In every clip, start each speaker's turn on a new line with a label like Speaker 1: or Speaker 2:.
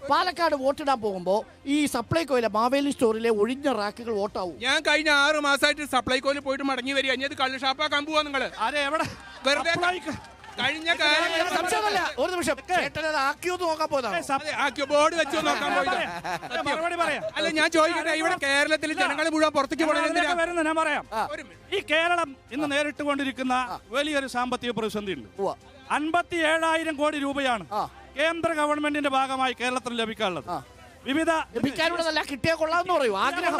Speaker 1: പാലക്കാട് വോട്ടിടാൻ പോകുമ്പോ ഈ സപ്ലൈകോയിലെ മാവേലി സ്റ്റോറിലെ ഒഴിഞ്ഞ റാക്കുകൾ വോട്ടാവും.
Speaker 2: ഞാൻ കഴിഞ്ഞ 6 മാസമായിട്ട് സപ്ലൈകോയിൽ പോയിട്ട് മടങ്ങി വരിക. അത് കള്ള് ഷാപ്പാക്കാൻ പോവാ നിങ്ങള്.
Speaker 3: അതെ, എവിടെ
Speaker 2: വെറുതെ കഴിഞ്ഞ
Speaker 1: ഒരു നിമിഷം ആക്കിയോന്ന് നോക്കാൻ പോയതാണ്.
Speaker 2: ബോർഡ് വെച്ചോ നോക്കാൻ പോയത്.
Speaker 3: മറുപടി പറയാം.
Speaker 2: അല്ല, ഞാൻ ചോദിക്കട്ടെ, ഇവിടെ കേരളത്തിൽ ജനങ്ങൾ മുഴുവൻ പുറത്തേക്ക്
Speaker 3: വരുന്നത് ഞാൻ പറയാം. ഈ കേരളം ഇന്ന് നേരിട്ടുകൊണ്ടിരിക്കുന്ന വലിയൊരു സാമ്പത്തിക പ്രതിസന്ധി ഉണ്ട്. 57,000 കോടി രൂപയാണ് കേന്ദ്ര ഗവൺമെന്റിന്റെ ഭാഗമായി കേരളത്തിന് ലഭിക്കാനുള്ളത്. വിവിധ
Speaker 1: ലഭിക്കാനുള്ളതല്ല, കിട്ടിയാൽ കൊള്ളാമെന്ന് പറയൂ. ആഗ്രഹം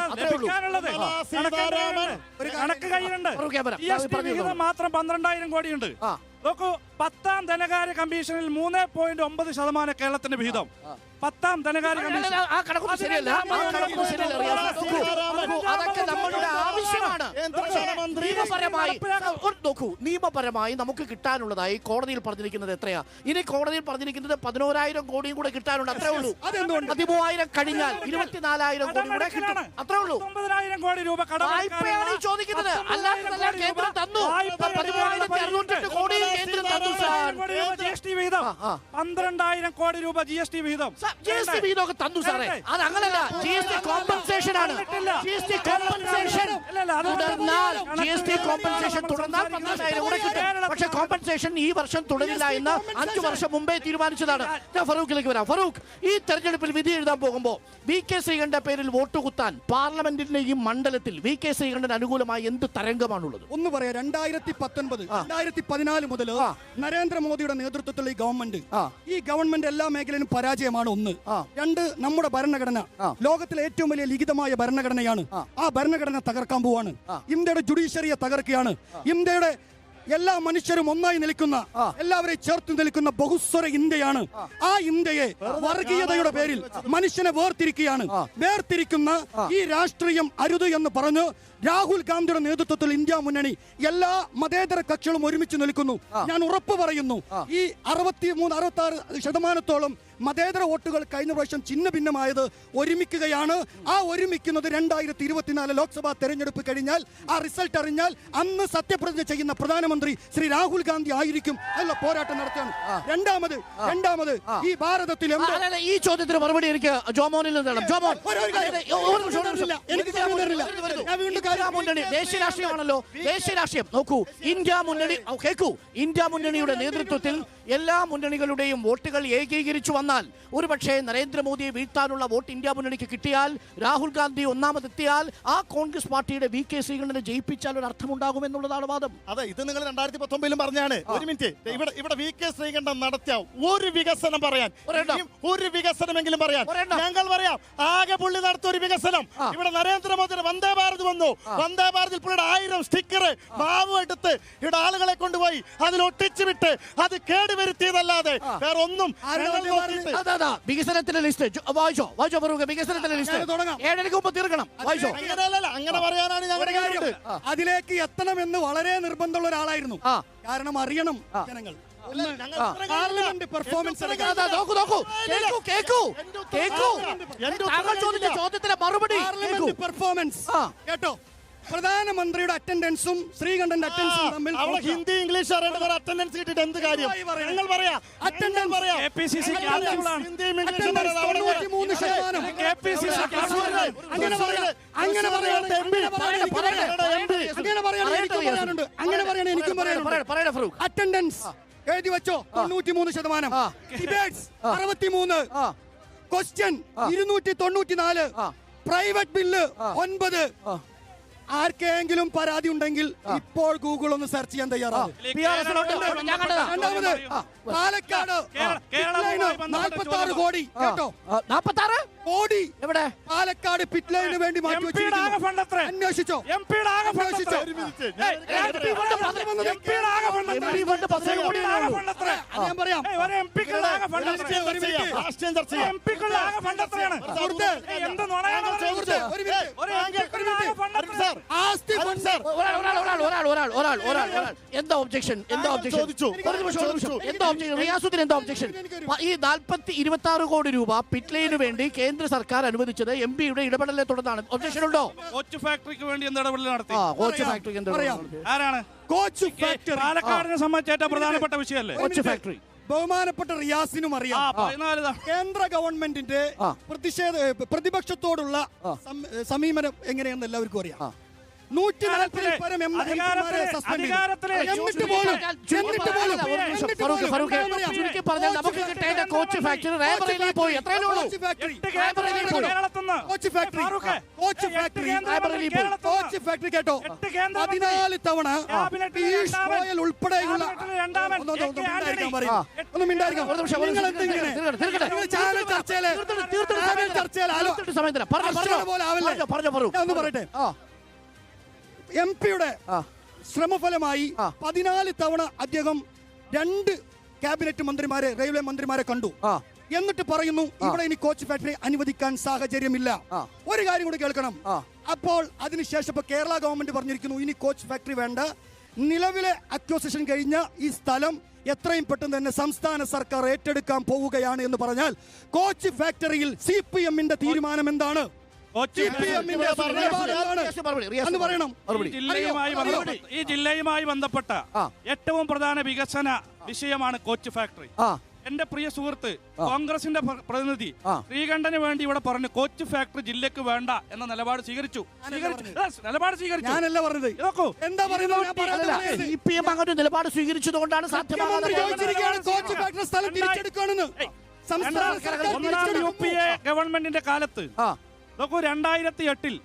Speaker 3: ഒരു കണക്ക് കയ്യിലുണ്ട്. വിഹിതം മാത്രം 12,000 കോടിയുണ്ട്. നോക്കൂ, 10ാം ധനകാര്യ കമ്മീഷനിൽ 3.9% കേരളത്തിന്റെ വിഹിതം. 10ാം ധനകാര്യ കമ്മീഷൻ
Speaker 1: നിയമപരമായി നമുക്ക് കിട്ടാനുള്ളതായി കോടതിയിൽ പറഞ്ഞിരിക്കുന്നത് എത്രയാ? ഇനി കോടതിയിൽ പറഞ്ഞിരിക്കുന്നത് 11,000 കോടിയും കൂടെ കിട്ടാനുണ്ട്. അത്രേ ഉള്ളൂ. 13,000 കഴിഞ്ഞാൽ 24,000 കോടി കൂടെ കിട്ടും. അത്രേ ഉള്ളൂ.
Speaker 3: 9,000 കോടി രൂപ
Speaker 1: വായ്പയാണ് ചോദിക്കുന്നത്. അല്ലാതെ കേന്ദ്രം തന്നു. 13,608 കോടി കേന്ദ്രം തന്നു.
Speaker 3: GST വിഹിതം 12,000 കോടി രൂപ GST വിഹിതം.
Speaker 1: GST വിഹിതമൊക്കെ തന്നു സാറേ. അത് അങ്ങനല്ല, GST കോമ്പൻസേഷൻ ആണ്. GST കോമ്പൻസേഷൻ തുടർന്നാൽ 12,000 കൂടെ കിട്ടും. പക്ഷെ കോമ്പൻസേഷൻ ഈ വർഷം തുടരില്ല എന്ന് 5 വർഷം മുമ്പേ തീരുമാനിച്ചതാണ്. ഞാൻ ഫറൂഖിലേക്ക് വരാം. ഫറൂഖ്, ഈ തെരഞ്ഞെടുപ്പിൽ വിധി എഴുതാൻ പോകുമ്പോൾ VK ശ്രീകണ്ഠന്റെ പേരിൽ വോട്ട് കുത്താൻ പാർലമെന്റിന്റെ ഈ മണ്ഡലത്തിൽ VK ശ്രീകണ്ഠന് അനുകൂലമായി എന്ത് തരംഗമാണുള്ളത്?
Speaker 4: ഒന്ന് പറയാം. 2019, 2014 മുതൽ നരേന്ദ്രമോദിയുടെ നേതൃത്വത്തിലുള്ള ഈ ഗവൺമെന്റ് എല്ലാ മേഖലയിലും പരാജയമാണ്. 1, 2, നമ്മുടെ ഭരണഘടന ലോകത്തിലെ ഏറ്റവും വലിയ ലിഖിതമായ ഭരണഘടനയാണ്. ആ ഭരണഘടന തകർക്കാൻ പോവാണ്. ഇന്ത്യയുടെ ജുഡീഷ്യറിയെ തകർക്കുകയാണ്. ഇന്ത്യയുടെ എല്ലാ മനുഷ്യരും ഒന്നായി നിൽക്കുന്ന, എല്ലാവരെയും ചേർത്ത് നിൽക്കുന്ന ബഹുസ്വര ഇന്ത്യയാണ്. ആ ഇന്ത്യയെ വർഗീയതയുടെ പേരിൽ മനുഷ്യനെ വേർതിരിക്കുന്ന ഈ രാഷ്ട്രീയം അരുത് എന്ന് പറഞ്ഞു രാഹുൽ ഗാന്ധിയുടെ നേതൃത്വത്തിൽ ഇന്ത്യ മുന്നണി എല്ലാ മതേതര കക്ഷികളും ഒരുമിച്ച് നിൽക്കുന്നു. ഞാൻ ഉറപ്പ് പറയുന്നു, ഈ 63-66% മതേതര വോട്ടുകൾ കഴിഞ്ഞ പ്രാവശ്യം ചിഹ്ന ഭിന്നമായത് ഒരുമിക്കുകയാണ്. ആ ഒരുമിക്കുന്നത് 2024 ലോക്സഭാ തെരഞ്ഞെടുപ്പ് കഴിഞ്ഞാൽ, ആ റിസൾട്ട് അറിഞ്ഞാൽ അന്ന് സത്യപ്രതിജ്ഞ ചെയ്യുന്ന പ്രധാനമന്ത്രി ശ്രീ രാഹുൽ ഗാന്ധി ആയിരിക്കും. അല്ല, പോരാട്ടം നടത്തുകയാണ്. രണ്ടാമത് ഈ ഭാരതത്തിൽ
Speaker 1: ഈ ചോദ്യത്തിന് മറുപടി എനിക്ക് ജോമോനിൽ നിന്നാണ്. ജോമോൻ, ദേശീയ രാഷ്ട്രീയമാണല്ലോ. ദേശീയ രാഷ്ട്രീയം നോക്കൂ. ഇന്ത്യ മുന്നണിയുടെ നേതൃത്വത്തിൽ എല്ലാ മുന്നണികളുടെയും വോട്ടുകൾ ഏകീകരിച്ചു വന്നാൽ, ഒരുപക്ഷെ നരേന്ദ്രമോദിയെ വീഴ്ത്താനുള്ള വോട്ട് ഇന്ത്യ മുന്നണിക്ക് കിട്ടിയാൽ, രാഹുൽ ഗാന്ധി ഒന്നാമതെത്തിയാൽ, ആ കോൺഗ്രസ് പാർട്ടിയുടെ VK ശ്രീകണ്ഠനെ ജയിപ്പിച്ചാൽ ഒരു അർത്ഥമുണ്ടാകുമെന്നുള്ളതാണ് വാദം.
Speaker 5: അതെ, ഇത് നിങ്ങൾ 2019 പറഞ്ഞാണ്. ഒരു മിനിറ്റ്, ഇവിടെ VK ശ്രീകണ്ഠൻ നടത്തിയ ഒരു വികസനം പറയാൻ, ഒരു വികസനമെങ്കിലും പറയാൻ ഞങ്ങൾ പറയാം. ആകെ പുള്ളി നടത്തിയ ഒരു വികസനം, ഇവിടെ നരേന്ദ്രമോദിയുടെ വന്ദേ ഭാരത് വന്നു. വന്ദേ ഭാരതത്തിൽ പുള്ളിയുടെ 1000 സ്റ്റിക്കർ മാവ് എടുത്ത് ഇവിടെ ആളുകളെ കൊണ്ടുപോയി അതിൽ ഒട്ടിച്ചു വിട്ട് അത് കേടുവരുത്തിയതല്ലാതെ വേറെ ഒന്നും.
Speaker 1: വികസനത്തിന്റെ ലിസ്റ്റ് വായിച്ചോ വികസനത്തിന്റെ ലിസ്റ്റ് 7:30 മുമ്പ് തീർക്കണം. വായിച്ചോ.
Speaker 5: അങ്ങനെ പറയാനാണ് ഞങ്ങളുടെ കാര്യം.
Speaker 4: അതിലേക്ക് എത്തണമെന്ന് വളരെ നിർബന്ധമുള്ള ഒരാളായിരുന്നു. കാരണം അറിയണം ജനങ്ങൾ. പാർലമെന്റ് പെർഫോമൻസ്
Speaker 1: ചോദ്യത്തിന് മറുപടി.
Speaker 4: പെർഫോമൻസ് കേട്ടോ. പ്രധാനമന്ത്രിയുടെ അറ്റൻഡൻസും ശ്രീകണ്ഠന്റെ അറ്റൻഡൻസും തമ്മിൽ
Speaker 5: ഹിന്ദി ഇംഗ്ലീഷ് അറ്റൻഡൻസ് കിട്ടിയിട്ട് എന്ത് കാര്യം? ഞങ്ങൾ പറയാം അറ്റൻഡൻസ് പറയാം.
Speaker 4: അറ്റൻഡൻസ് എഴുതി വെച്ചോ. 93%. ഡിബേറ്റ്സ് 63. ക്വസ്റ്റ്യൻ 294. Private bill 9. ആർക്കെങ്കിലും പരാതി ഉണ്ടെങ്കിൽ ഇപ്പോൾ ഗൂഗിൾ ഒന്ന് സെർച്ച് ചെയ്യാൻ തയ്യാറാണ്. രണ്ടാമത് പാലക്കാട് 46 കോടി കേട്ടോ.
Speaker 1: 46
Speaker 4: കോടി
Speaker 1: എവിടെ?
Speaker 4: പാലക്കാട് പിറ്റ് ലൈനിന് വേണ്ടി മാറ്റി വെച്ചിരിക്കുന്നു. അന്വേഷിച്ചോ. ഞാൻ പറയാം.
Speaker 1: എന്താ ഒബ്ജക്ഷൻ? റിയാസുദ്ദീൻ എന്താ ഒബ്ജക്ഷൻ? ഈ 26 കോടി രൂപ പിറ്റ്ലൈനു വേണ്ടി കേന്ദ്ര സർക്കാർ അനുവദിച്ചത് MP-യുടെ ഇടപെടലിനെ തുടർന്നാണ്. ഒബ്ജക്ഷൻ ഉണ്ടോ?
Speaker 3: കോച്ച് ഫാക്ടറിക്ക് വേണ്ടി എന്ത് ഇടപെടൽ നടത്തി?
Speaker 1: കോച്ച് ഫാക്ടറി
Speaker 3: ആരാണ്?
Speaker 4: കോച്ച് ഫാക്ടറി
Speaker 3: പാലക്കാടിനെ സംബന്ധിച്ച് ഏറ്റവും പ്രധാനപ്പെട്ട വിഷയമല്ലേ
Speaker 1: കോച്ച് ഫാക്ടറി?
Speaker 4: ബഹുമാനപ്പെട്ട റിയാസിനും അറിയാം
Speaker 3: 14 തവണ.
Speaker 4: കേന്ദ്ര ഗവൺമെന്റിന്റെ പ്രതിപക്ഷത്തോടുള്ള സമീപനം എങ്ങനെയെന്ന് എല്ലാവർക്കും അറിയാം. 140 പരം എംപിമാരെ സസ്പെൻഡ് ചെയ്തു. എന്നിട്ട് പോലും
Speaker 1: ഫറൂഖ് ചുരുക്കി പറഞ്ഞാൽ നമുക്ക് കിട്ടേണ്ട കോച്ച് ഫാക്ടറി റേബറേലിയിൽ പോയി. എത്രയേ ഉള്ളൂ?
Speaker 4: കോച്ച് ഫാക്ടറി കേട്ടോ 14 തവണ പീയൂഷ് ഗോയൽ ഉൾപ്പെടെയുള്ള ഒന്നും മിണ്ടായിരിക്കാം. നിങ്ങൾ എന്തെങ്കിലും ചാനൽ ചർച്ചയിൽ ഒന്ന് പറയട്ടെ. എംപിയുടെ ശ്രമഫലമായി 14 തവണ അദ്ദേഹം 2 ക്യാബിനറ്റ് മന്ത്രിമാരെ, റെയിൽവേ മന്ത്രിമാരെ കണ്ടു. എന്നിട്ട് പറയുന്നു ഇവിടെ ഇനി കോച്ച് ഫാക്ടറി അനുവദിക്കാൻ സാഹചര്യമില്ല. ഒരു കാര്യം കൂടി കേൾക്കണം. അപ്പോൾ അതിനുശേഷം കേരള ഗവൺമെന്റ് പറഞ്ഞിരിക്കുന്നു ഇനി കോച്ച് ഫാക്ടറി വേണ്ട, നിലവിലെ അക്വസിഷൻ കഴിഞ്ഞ ഈ സ്ഥലം എത്രയും പെട്ടെന്ന് തന്നെ സംസ്ഥാന സർക്കാർ ഏറ്റെടുക്കാൻ പോവുകയാണ് എന്ന് പറഞ്ഞാൽ കോച്ച് ഫാക്ടറിയിൽ CPM-ന്റെ തീരുമാനം എന്താണ്?
Speaker 3: ഈ ജില്ലയുമായി ബന്ധപ്പെട്ട ഏറ്റവും പ്രധാന വികസന വിഷയമാണ് കോച്ച് ഫാക്ടറി. എന്റെ പ്രിയ സുഹൃത്ത് കോൺഗ്രസിന്റെ പ്രതിനിധി ശ്രീകണ്ഠന് വേണ്ടി ഇവിടെ പറഞ്ഞു കോച്ച് ഫാക്ടറി ജില്ലക്ക് വേണ്ട എന്ന നിലപാട് സ്വീകരിച്ചു.
Speaker 4: ഞാനല്ല പറഞ്ഞത്. എന്താ പറയുന്നത്?
Speaker 1: CPM അങ്ങനെ നിലപാട് സ്വീകരിച്ചതുകൊണ്ടാണ്
Speaker 4: കോച്ച് ഫാക്ടറി സ്ഥലം തിരിച്ചെടുക്കണമെന്ന് സംസ്ഥാന സർക്കാർ.
Speaker 3: UPA ഗവൺമെന്റിന്റെ കാലത്ത് നോക്കൂ 2008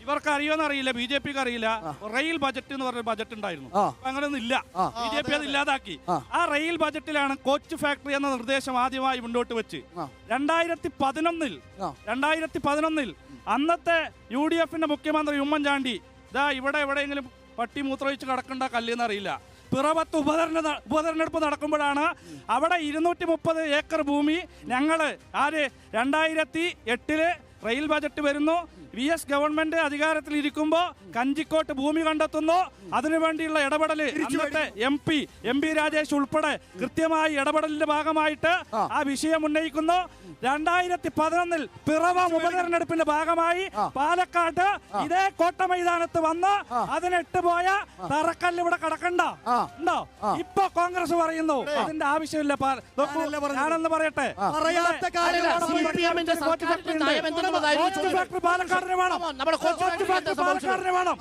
Speaker 3: ഇവർക്ക് അറിയോന്ന് അറിയില്ല, BJPക്ക് അറിയില്ല, റെയിൽ ബജറ്റ് എന്ന് പറഞ്ഞ ബജറ്റ് ഉണ്ടായിരുന്നു. അങ്ങനെയൊന്നും ഇല്ല, BJP അത് ഇല്ലാതാക്കി. ആ റെയിൽ ബജറ്റിലാണ് കോച്ച് ഫാക്ടറി എന്ന നിർദ്ദേശം ആദ്യമായി മുന്നോട്ട് വെച്ച് 2011 അന്നത്തെ UDF-ന്റെ മുഖ്യമന്ത്രി ഉമ്മൻചാണ്ടി ഇതാ ഇവിടെ എവിടെയെങ്കിലും പട്ടി മൂത്രമൊഴിച്ച് കിടക്കണ്ട കല്ലെന്ന് അറിയില്ല, പിറവത്ത് ഉപതെരഞ്ഞെടുപ്പ് നടക്കുമ്പോഴാണ് അവിടെ 230 ഏക്കർ ഭൂമി ഞങ്ങള് 2008 റെയിൽ ബജറ്റ് വരുന്നു, VS ഗവൺമെന്റ് അധികാരത്തിൽ ഇരിക്കുമ്പോ കഞ്ചിക്കോട്ട് ഭൂമി കണ്ടെത്തുന്നു. അതിനുവേണ്ടിയുള്ള ഇടപെടൽ അന്നത്തെ MP രാജേഷ് ഉൾപ്പെടെ കൃത്യമായി ഇടപെടലിന്റെ ഭാഗമായിട്ട് ആ വിഷയം ഉന്നയിക്കുന്നു. 2011 പിറവം ഉപതെരഞ്ഞെടുപ്പിന്റെ ഭാഗമായി പാലക്കാട് ഇതേ കോട്ട മൈതാനത്ത് വന്ന് അതിനിട്ട് പോയ തറക്കല്ല് ഇവിടെ കിടക്കണ്ട ഉണ്ടോ? ഇപ്പൊ കോൺഗ്രസ് പറയുന്നു അതിന്റെ ആവശ്യമില്ല. ഞാനെന്ന് പറയട്ടെ, പാലക്കാടിന് വേണം, പാലക്കാടിന് വേണം,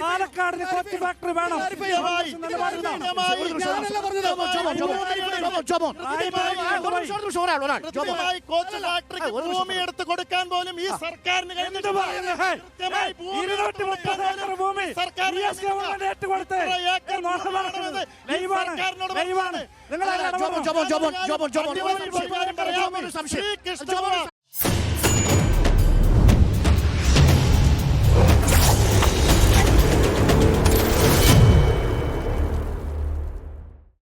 Speaker 3: പാലക്കാടിന് കോച്ച് ഫാക്ടറി വേണം.
Speaker 5: കോച്ച് ഫാക്ടറിക്ക് ഭൂമി എടുത്ത് കൊടുക്കാൻ പോലും ഈ സർക്കാരിന്
Speaker 3: സർക്കാരിനോട്